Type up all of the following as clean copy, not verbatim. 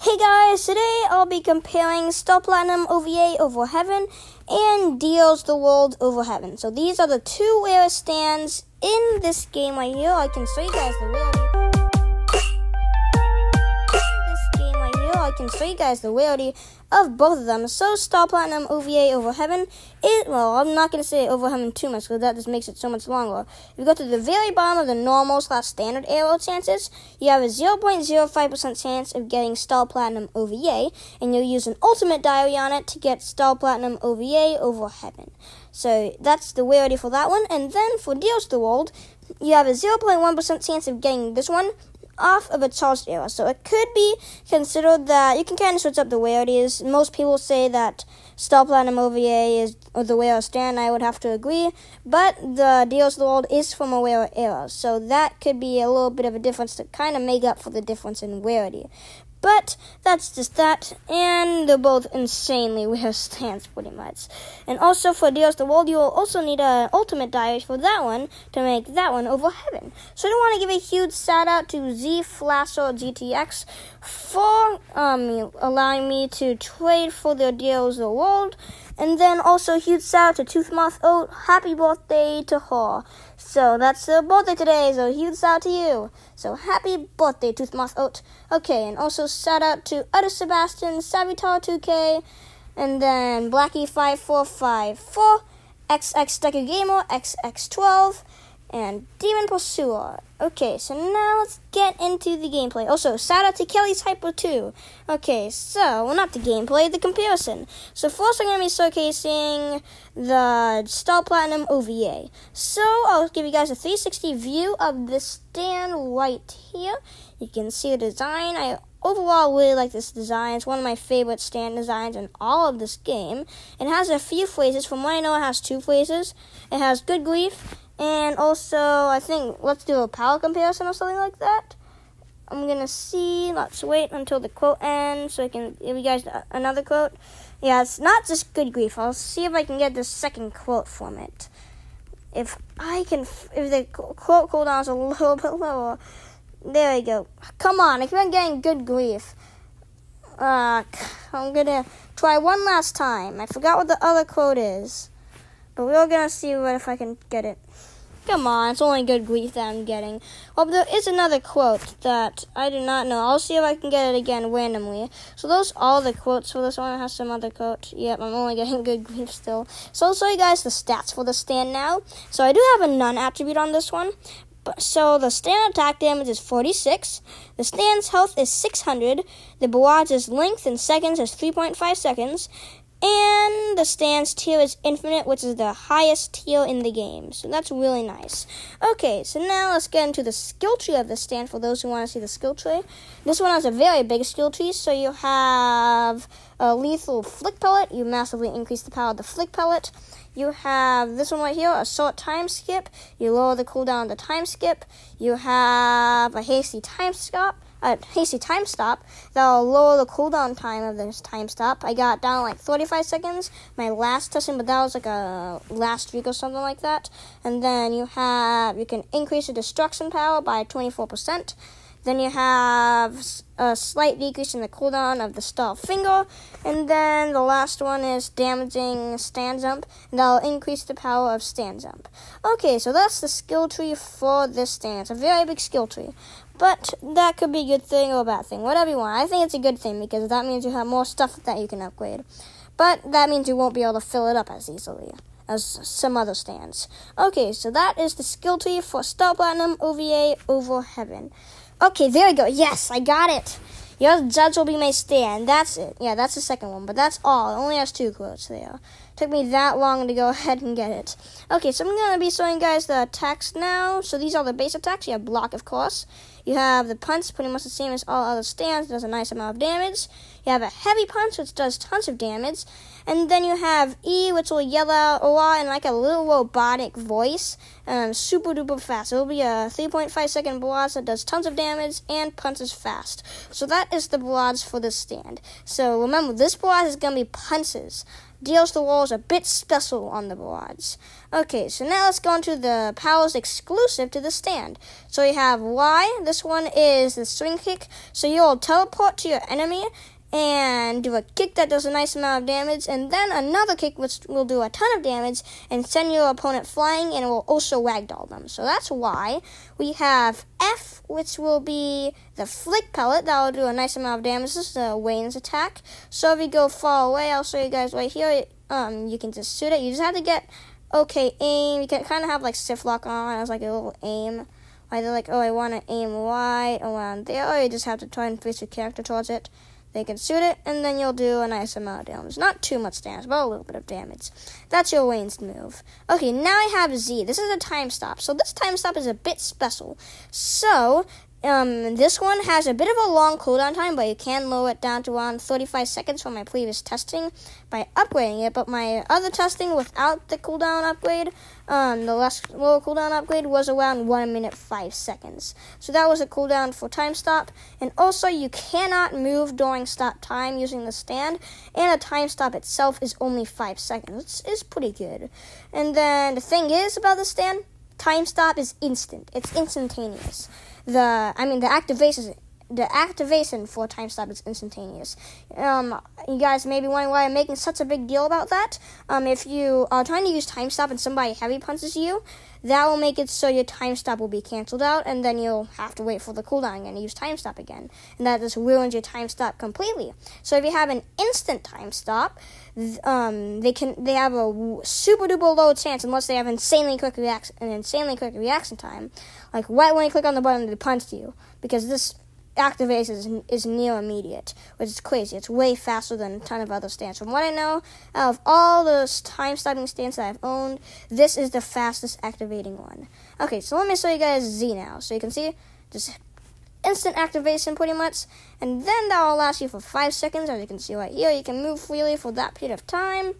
Hey guys, today I'll be comparing Star Platinum OVA over Heaven and Deals the World over Heaven. So these are the two rarest stands in this game right here. I can show you guys the rarity. Of both of them. So Star Platinum OVA over Heaven I'm not going to say over Heaven too much because that just makes it so much longer. If you go to the very bottom of the normal/standard arrow chances, you have a 0.05% chance of getting Star Platinum OVA, and you'll use an ultimate diary on it to get Star Platinum OVA over Heaven. So that's the rarity for that one. And then for Deals the World, you have a 0.1% chance of getting this one off of a charged arrow. So it could be considered that you can kind of switch up the rarities. Most people say that Star Platinum OVA is the rarest stand. I would have to agree, but the Deals the World is from a rare arrow, so that could be a little bit of a difference to kind of make up for the difference in rarity. But that's just that, and they're both insanely rare stands pretty much. And also for Deals the World, you'll also need an ultimate diary for that one to make that one over Heaven. So I do want to give a huge shout out to Z Flasher GTX for allowing me to trade for their Deals the World. And then also a huge shout out to Toothmoth Oat. Happy birthday to her. So that's her birthday today, so huge shout out to you. So happy birthday, Toothmoth Oat. Okay, and also shout out to Utter Sebastian, Savitar2K, and then Blackie5454, XX Decker Gamer, XX12, and Demon Pursuer. Okay, so now let's get into the gameplay. Also, shout out to Kelly's Hyper 2. Okay, so, well, not the gameplay, the comparison. So first I'm going to be showcasing the Star Platinum OVA. So I'll give you guys a 360 view of this stand right here. You can see the design. I overall really like this design. It's one of my favorite stand designs in all of this game. It has a few phrases. From what I know, it has 2 phrases. It has Good Grief, and also, I think, let's do a power comparison or something like that. I'm going to see. Let's wait until the quote ends so I can give you guys another quote. Yeah, it's not just Good Grief. I'll see if I can get the second quote from it. If the quote cooldown is a little bit lower. There we go. Come on, I keep on getting Good Grief. I'm going to try one last time. I forgot what the other quote is. But we're going to see if I can get it. Come on, it's only Good Grief that I'm getting. Well, there is another quote that I do not know. I'll see if I can get it again randomly. So those are all the quotes for this one. It has some other quote. Yep, I'm only getting Good Grief still. So I'll show you guys the stats for the stand now. So I do have a none attribute on this one. So the stand attack damage is 46. The stand's health is 600. The barrage's length in seconds is 3.5 seconds. And the stand's tier is infinite, which is the highest tier in the game. So that's really nice. Okay, so now let's get into the skill tree of the stand for those who want to see the skill tree. This one has a very big skill tree. So you have a lethal flick pellet. You massively increase the power of the flick pellet. You have this one right here, a short time skip. You lower the cooldown of the time skip. You have a hasty time stop. That'll lower the cooldown time of this time stop. I got down like 35 seconds. My last testing, but that was like a last week or something like that. And then you can increase the destruction power by 24%. Then you have a slight decrease in the cooldown of the Star Finger. And then the last one is damaging stand jump. And that'll increase the power of stand jump. Okay, so that's the skill tree for this stand. It's a very big skill tree. But that could be a good thing or a bad thing. Whatever you want. I think it's a good thing because that means you have more stuff that you can upgrade. But that means you won't be able to fill it up as easily as some other stands. Okay, so that is the skill tree for Star Platinum OVA over Heaven. Okay, there we go. Yes, I got it. Your judge will be my stand. That's it. Yeah, that's the second one, but that's all. It only has 2 quotes there. Took me that long to go ahead and get it. Okay, so I'm going to be showing you guys the attacks now. So these are the base attacks. You have block, of course. You have the punch, pretty much the same as all other stands. It does a nice amount of damage. You have a heavy punch, which does tons of damage. And then you have E, which will yell out a lot in like a little robotic voice. Super duper fast. It'll be a 3.5 second barrage that does tons of damage and punches fast. So that is the barrage for this stand. So remember, this barrage is going to be punches. Deals the walls a bit special on the boards. Okay, so now let's go into the powers exclusive to the stand. So you have Y. This one is the swing kick. So you'll teleport to your enemy and do a kick that does a nice amount of damage, and then another kick which will do a ton of damage and send your opponent flying, and it will also ragdoll them. So that's Y. We have F, which will be the flick pellet. That will do a nice amount of damage. This is the Wayne's attack. So if you go far away, I'll show you guys right here. You can just shoot it. You just have to get okay aim. You can kind of have like shift lock on as like a little aim. Either like, oh, I want to aim right around there, or you just have to try and face your character towards it. They can shoot it, and then you'll do a nice amount of damage. Not too much damage, but a little bit of damage. That's your Wayne's move. Okay, now I have Z. This is a time stop. So this time stop is a bit special. So this one has a bit of a long cooldown time, but you can lower it down to around 35 seconds from my previous testing by upgrading it. But my other testing without the lower cooldown upgrade was around 1 minute 5 seconds. So that was a cooldown for time stop. And also you cannot move during stop time using the stand, and a time stop itself is only 5 seconds. It's pretty good. And then the thing is about the stand, time stop is instant. It's instantaneous. The activation for time stop is instantaneous. You guys may be wondering why I'm making such a big deal about that. If you are trying to use time stop and somebody heavy punches you, that will make it so your time stop will be canceled out, and then you'll have to wait for the cooldown and use time stop again, and that just ruins your time stop completely. So if you have an instant time stop, they have a super duper low chance, unless they have an insanely quick reaction time, like right when you click on the button they punch you, because this activation is near immediate, which is crazy. It's way faster than a ton of other stands. From what I know, out of all the time-stopping stands that I've owned, this is the fastest activating one. Okay, so let me show you guys Z now. So you can see, just instant activation pretty much, and then that will last you for 5 seconds. As you can see right here, you can move freely for that period of time,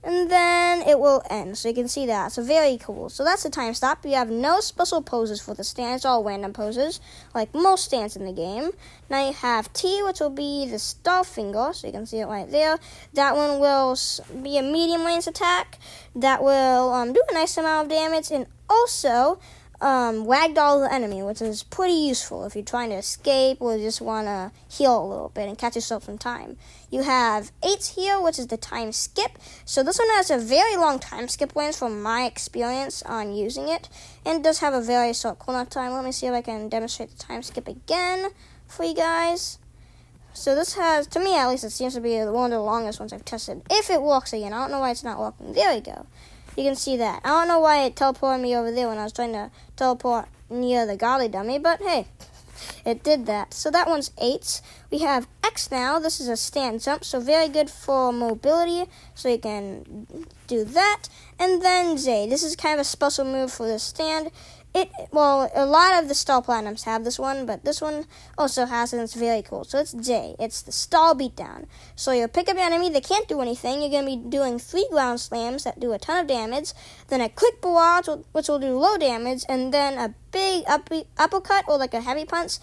and then it will end. So you can see that. So very cool. So that's the time stop. You have no special poses for the stand. It's all random poses, like most stands in the game. Now you have T, which will be the star finger. So you can see it right there. That one will be a medium range attack. That will do a nice amount of damage, and also ragdoll the enemy, which is pretty useful if you're trying to escape or just want to heal a little bit and catch yourself some time. You have H here, which is the time skip. So this one has a very long time skip range from my experience on using it, and it does have a very short cooldown time. Let me see if I can demonstrate the time skip again for you guys. So this has, to me at least, it seems to be one of the longest ones I've tested. If it works again, I don't know why it's not working. There we go. You can see that. I don't know why it teleported me over there when I was trying to teleport near the golly dummy, but hey, it did that. So that one's 8. We have X now. This is a stand jump, so very good for mobility, so you can do that. And then J. This is kind of a special move for the stand. Well, a lot of the Star Platinums have this one, but this one also has it, and it's very cool. So it's J. It's the Star Beatdown. So you'll pick up your enemy. They can't do anything. You're going to be doing 3 ground slams that do a ton of damage, then a quick barrage, which will do low damage, and then a big uppercut or like a heavy punch,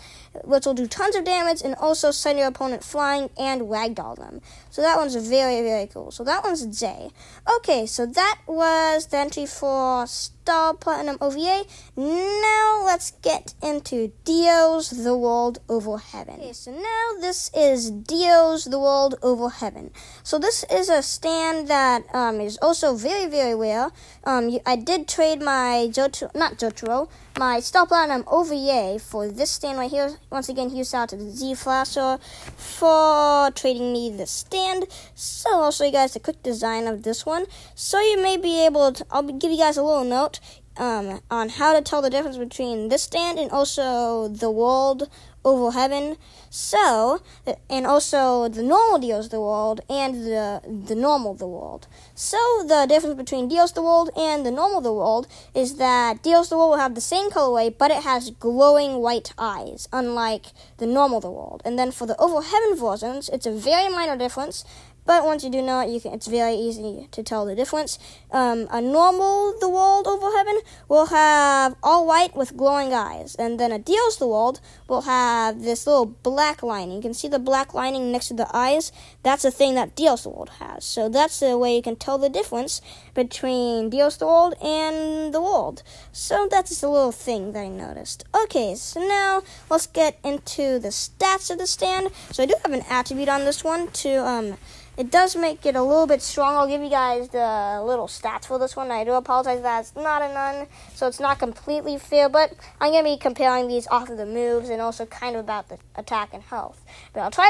which will do tons of damage and also send your opponent flying and ragdoll them. So that one's very, very cool. So that one's J. Okay, so that was the entry for Star Platinum OVA. Now let's get into Dio's The World Over Heaven. Okay, so now this is Dio's The World Over Heaven. So this is a stand that is also very, very rare. I did trade my my Star Platinum OVA for this stand right here. Once again, huge out to the Z Flasher for trading me the stand. So I'll show you guys the quick design of this one. So you may be able to, I'll give you guys a little note on how to tell the difference between this stand and also the World Over Heaven. So, and also the normal Dio's The World and the normal The World. So the difference between Dio's The World and the normal The World is that Dio's The World will have the same colorway, but it has glowing white eyes, unlike the normal The World. And then for the Over Heaven versions, it's a very minor difference, But once you do know it, it's very easy to tell the difference. A normal The World Over Heaven will have all white with glowing eyes. And then a Deals the World will have this little black lining. You can see the black lining next to the eyes. That's the thing that Deals the World has. So that's the way you can tell the difference between Deals the World and the World. So that's just a little thing that I noticed. Okay, so now let's get into the stats of the stand. So I do have an attribute on this one to it does make it a little bit strong. I'll give you guys the little stats for this one. I do apologize that it's not a none, so it's not completely fair, but I'm going to be comparing these off of the moves and also kind of about the attack and health. But I'll try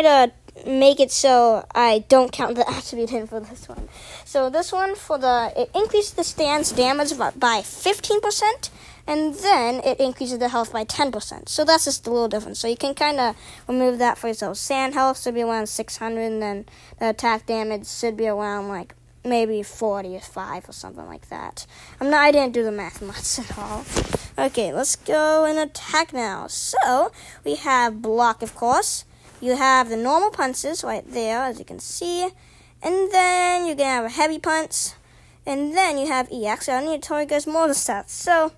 to make it so I don't count the attribute in for this one. So this one, it increases the stand's damage by 15%, and then it increases the health by 10%. So that's just a little difference. So you can kind of remove that for yourself. Sand health should be around 600, and then the attack damage should be around like maybe 45 or something like that. I didn't do the math much at all. Okay, let's go and attack now. So we have block, of course. You have the normal punches right there, as you can see. And then you're going to have a heavy punch. And then you have EX. So I need to tell you guys more of the stats. So,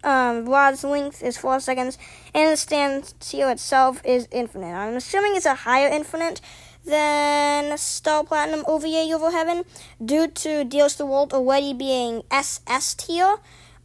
rod's length is 4 seconds. And the stand seal itself is infinite. I'm assuming it's a higher infinite than Star Platinum OVA Over Heaven, due to Deals the World already being SS tier.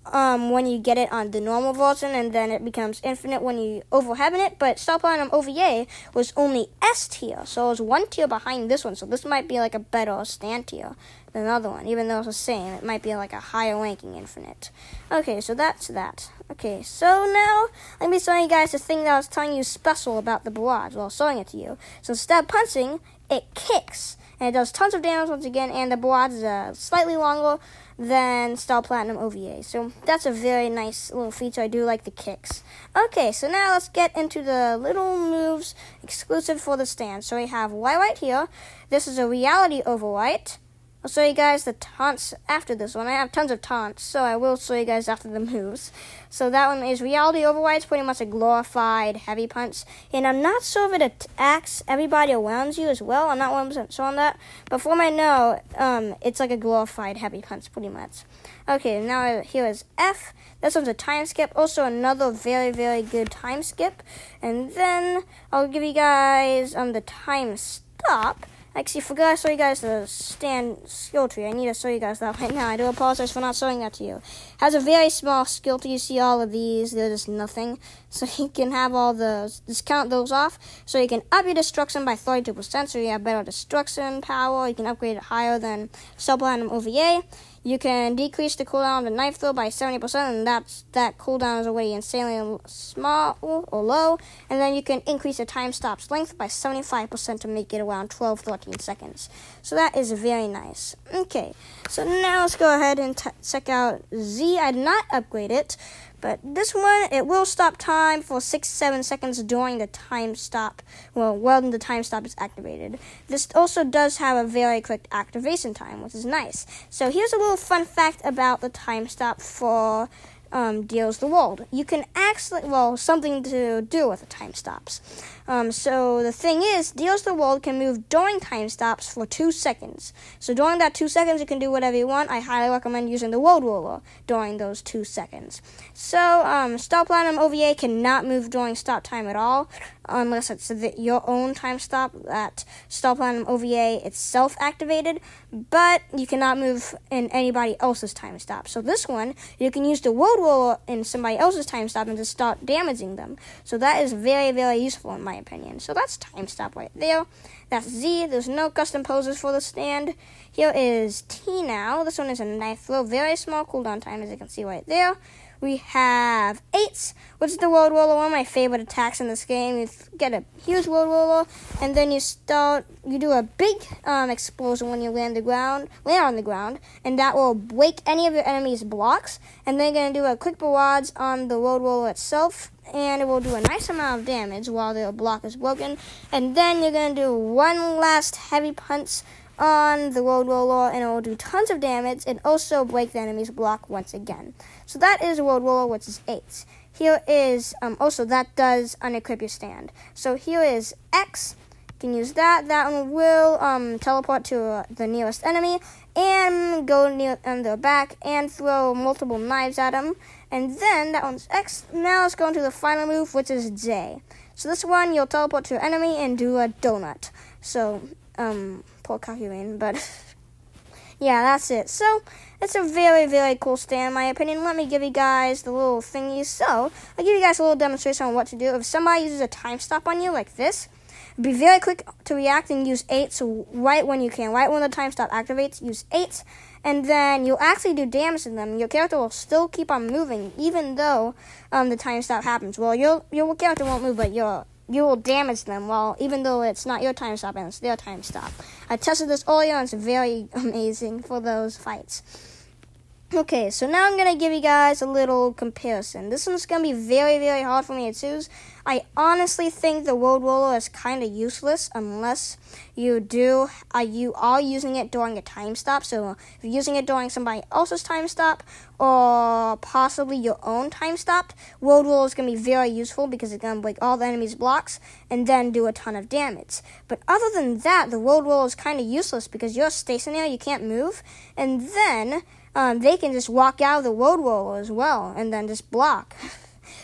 When you get it on the normal version, and then it becomes infinite when you Over Heaven it. But Star Platinum OVA was only S tier, so it was 1 tier behind this one. So this might be like a better stand tier than the other one, even though it's the same. It might be like a higher ranking infinite. Okay, so that's that. Okay, so now let me show you guys the thing that I was telling you special about the barrage while showing it to you. So instead of punching, it kicks. And it does tons of damage once again, and the barrage is slightly longer than Star Platinum OVA. So that's a very nice little feature. I do like the kicks. Okay, so now let's get into the little moves exclusive for the stand. So we have Y right here. This is a reality overwrite. I'll show you guys the taunts after this one. I have tons of taunts, so I will show you guys after the moves. So that one is reality override. It's pretty much a glorified heavy punch. And I'm not sure if it attacks everybody around you as well. I'm not 100% sure on that. But from what I know, it's like a glorified heavy punch, pretty much. Okay, now here is F. This one's a time skip. Also another very, very good time skip. And then I'll give you guys the time stop. Actually, forgot to show you guys the stand skill tree. I need to show you guys that right now. I do apologize for not showing that to you. It has a very small skill tree. You see all of these. They're just nothing. So you can have all those. Just count those off. So you can up your destruction by 32%. So you have better destruction power. You can upgrade it higher than Star Platinum OVA. You can decrease the cooldown of the knife throw by 70%, and that cooldown is already insanely small or low. And then you can increase the time stop's length by 75% to make it around 12-13 seconds. So that is very nice. Okay, so now let's go ahead and check out Z. I did not upgrade it, but this one, it will stop time for 6-7 seconds during the time stop. Well, when the time stop is activated. This also does have a very quick activation time, which is nice. So here's a little fun fact about the time stop for Deals the World. You can actually, something to do with the time stops. So the thing is, Deals the World can move during time stops for 2 seconds. So during that 2 seconds, you can do whatever you want. I highly recommend using the World Ruler during those 2 seconds. So Star Platinum OVA cannot move during stop time at all, unless it's your own time stop that Star Platinum OVA itself activated, but you cannot move in anybody else's time stop. So this one, you can use the World Ruler in somebody else's time stop and just start damaging them. So that is very, very useful in my opinion. So that's time stop right there. That's Z. There's no custom poses for the stand. Here is T now. This one is a knife throw. Very small cooldown time, as you can see right there. We have 8, which is the World Roller, one of my favorite attacks in this game. You get a huge World Roller, and then you do a big explosion when you land on the ground, and that will break any of your enemy's blocks. And then you're going to do a quick barrage on the World Roller itself, and it will do a nice amount of damage while the block is broken. And then you're going to do one last heavy punch on the World Roller, and it will do tons of damage and also break the enemy's block once again. So that is World Roller, which is 8. Here is, also that does unequip your stand. So here is X. can use that. That one will teleport to the nearest enemy and go near on their back and throw multiple knives at them. And then that one's X. Now let's go into the final move, which is J. So this one, you'll teleport to your enemy and do a donut. So, poor Kakyoin, but yeah, that's it. So, it's a very, very cool stand, in my opinion. Let me give you guys the little thingies. So, I'll give you guys a little demonstration on what to do. If somebody uses a time stop on you like this, be very quick to react and use 8. So, right when you can, right when the time stop activates, use 8. And then you'll actually do damage to them. Your character will still keep on moving, even though the time stop happens. Well, your character won't move, but you will damage them, even though it's not your time stop and it's their time stop. I tested this earlier and it's very amazing for those fights. Okay, so now I'm going to give you guys a little comparison. This one's going to be very, very hard for me to choose. I honestly think the Road Roller is kind of useless unless you are using it during a time stop. So if you're using it during somebody else's time stop or possibly your own time stop, Road Roller is going to be very useful because it's going to break all the enemy's blocks and then do a ton of damage. But other than that, the Road Roller is kind of useless because you're stationary, you can't move, and then they can just walk out of the Road Roller as well and then just block.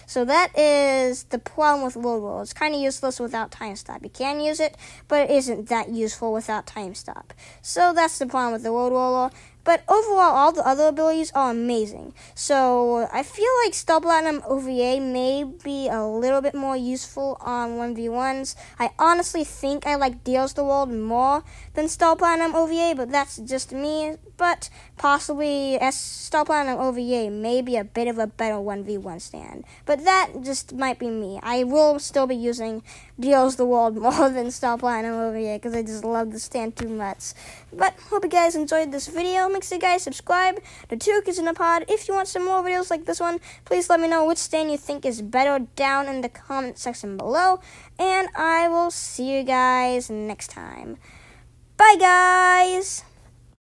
So that is the problem with Road Roller. It's kind of useless without time stop. You can use it, but it isn't that useful without time stop. So that's the problem with the Road Roller. But overall, all the other abilities are amazing. So I feel like Star Platinum OVA may be a little bit more useful on 1v1s. I honestly think I like Deals the World more than Star Platinum OVA, but that's just me. But possibly Star Platinum OVA may be a bit of a better 1v1 stand. But that just might be me. I will still be using Deals the World more than Star Platinum OVA because I just love the stand too much. But hope you guys enjoyed this video. Make sure you guys subscribe to 2 Kids in a Pod. If you want some more videos like this one, please let me know which stand you think is better down in the comment section below. And I will see you guys next time. Bye, guys!